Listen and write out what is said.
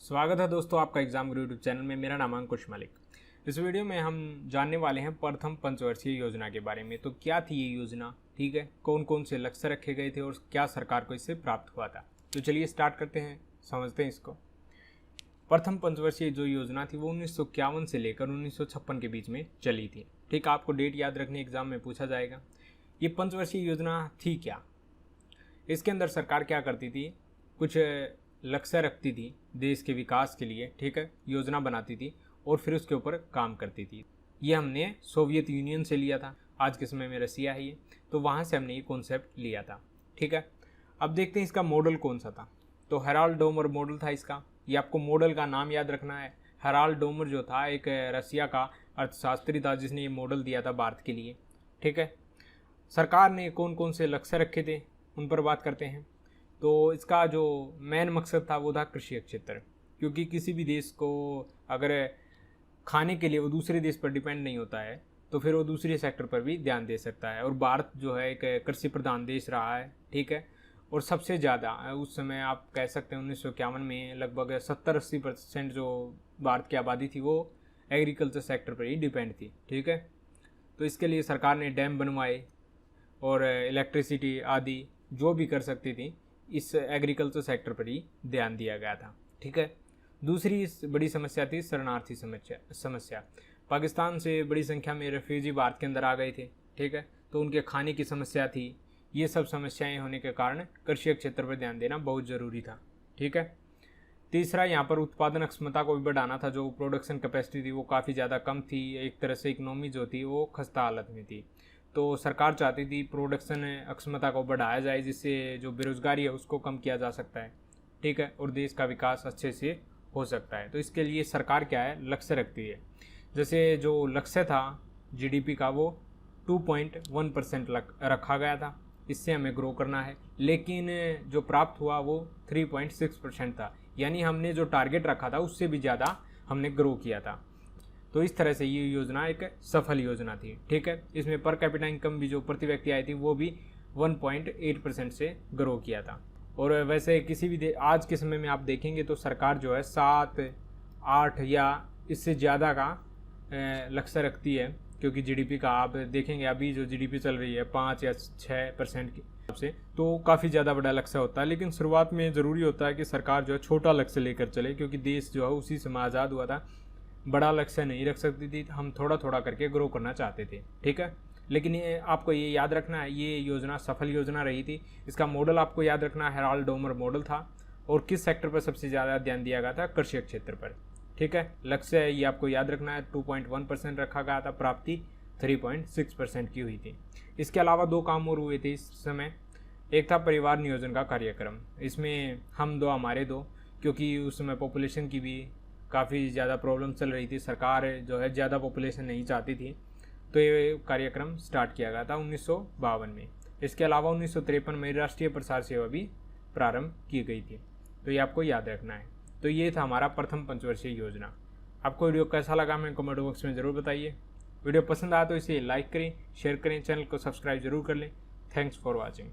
स्वागत है दोस्तों आपका एग्जाम गुरु यूट्यूब चैनल में। मेरा नाम है अंकुश मलिक। इस वीडियो में हम जानने वाले हैं प्रथम पंचवर्षीय योजना के बारे में। तो क्या थी ये योजना, ठीक है, कौन कौन से लक्ष्य रखे गए थे और क्या सरकार को इससे प्राप्त हुआ था। तो चलिए स्टार्ट करते हैं, समझते हैं इसको। प्रथम पंचवर्षीय जो योजना थी वो 1951 से लेकर 1956 के बीच में चली थी। ठीक, आपको डेट याद रखनी, एग्जाम में पूछा जाएगा। ये पंचवर्षीय योजना थी क्या, इसके अंदर सरकार क्या करती थी, कुछ लक्ष्य रखती थी देश के विकास के लिए, ठीक है, योजना बनाती थी और फिर उसके ऊपर काम करती थी। ये हमने सोवियत यूनियन से लिया था, आज के समय में रसिया है ये, तो वहाँ से हमने ये कॉन्सेप्ट लिया था। ठीक है, अब देखते हैं इसका मॉडल कौन सा था। तो हेराल्ड डोमर मॉडल था इसका। ये आपको मॉडल का नाम याद रखना है। हेराल्ड डोमर जो था एक रसिया का अर्थशास्त्री था जिसने ये मॉडल दिया था भारत के लिए। ठीक है, सरकार ने कौन कौन से लक्ष्य रखे थे उन पर बात करते हैं। तो इसका जो मेन मकसद था वो था कृषि क्षेत्र, क्योंकि किसी भी देश को अगर खाने के लिए वो दूसरे देश पर डिपेंड नहीं होता है तो फिर वो दूसरे सेक्टर पर भी ध्यान दे सकता है। और भारत जो है एक कृषि प्रधान देश रहा है, ठीक है, और सबसे ज़्यादा उस समय आप कह सकते हैं 1951 में लगभग 70-80% जो भारत की आबादी थी वो एग्रीकल्चर सेक्टर पर ही डिपेंड थी। ठीक है, तो इसके लिए सरकार ने डैम बनवाए और इलेक्ट्रिसिटी आदि जो भी कर सकती थी इस एग्रीकल्चर सेक्टर पर ही ध्यान दिया गया था। ठीक है, दूसरी बड़ी समस्या थी शरणार्थी समस्या। पाकिस्तान से बड़ी संख्या में रेफ्यूजी भारत के अंदर आ गए थे। ठीक है, तो उनके खाने की समस्या थी। ये सब समस्याएं होने के कारण कृषि क्षेत्र पर ध्यान देना बहुत ज़रूरी था। ठीक है, तीसरा यहाँ पर उत्पादन क्षमता को भी बढ़ाना था। जो प्रोडक्शन कैपेसिटी थी वो काफ़ी ज़्यादा कम थी, एक तरह से इकोनॉमी जो थी वो खस्ता हालत में थी। तो सरकार चाहती थी प्रोडक्शन क्षमता को बढ़ाया जाए जिससे जो बेरोजगारी है उसको कम किया जा सकता है। ठीक है, और देश का विकास अच्छे से हो सकता है। तो इसके लिए सरकार क्या है, लक्ष्य रखती है। जैसे जो लक्ष्य था जीडीपी का वो 2.1% रखा गया था, इससे हमें ग्रो करना है, लेकिन जो प्राप्त हुआ वो 3.6% था। यानी हमने जो टारगेट रखा था उससे भी ज़्यादा हमने ग्रो किया था। तो इस तरह से ये योजना एक सफल योजना थी। ठीक है, इसमें पर कैपिटा इनकम भी जो प्रति व्यक्ति आई थी वो भी 1.8% से ग्रो किया था। और वैसे किसी भी आज के समय में आप देखेंगे तो सरकार जो है 7, 8 या इससे ज़्यादा का लक्ष्य रखती है, क्योंकि जीडीपी का आप देखेंगे अभी जो जीडीपी चल रही है 5 या 6% के हिसाब से, तो काफ़ी ज़्यादा बड़ा लक्ष्य होता है। लेकिन शुरुआत में ज़रूरी होता है कि सरकार जो है छोटा लक्ष्य लेकर चले, क्योंकि देश जो है उसी समय आज़ाद हुआ था, बड़ा लक्ष्य नहीं रख सकती थी, हम थोड़ा थोड़ा करके ग्रो करना चाहते थे। ठीक है, लेकिन ये आपको ये याद रखना है, ये योजना सफल योजना रही थी। इसका मॉडल आपको याद रखना है, हेराल्ड डोमर मॉडल था। और किस सेक्टर पर सबसे ज़्यादा ध्यान दिया गया था, कृषि क्षेत्र पर। ठीक है, लक्ष्य है ये आपको याद रखना है, 2.1% रखा गया था, प्राप्ति 3.6% की हुई थी। इसके अलावा 2 काम और हुए थे इस समय। एक था परिवार नियोजन का कार्यक्रम, इसमें हम दो हमारे दो, क्योंकि उस समय पॉपुलेशन की भी काफ़ी ज़्यादा प्रॉब्लम चल रही थी, सरकार जो है ज़्यादा पॉपुलेशन नहीं चाहती थी, तो ये कार्यक्रम स्टार्ट किया गया था 1952 में। इसके अलावा 1953 में राष्ट्रीय प्रसार सेवा भी प्रारंभ की गई थी। तो ये आपको याद रखना है। तो ये था हमारा प्रथम पंचवर्षीय योजना। आपको वीडियो कैसा लगा हमें कमेंट बॉक्स में ज़रूर बताइए। वीडियो पसंद आया तो इसे लाइक करें, शेयर करें, चैनल को सब्सक्राइब जरूर कर लें। Thanks for watching.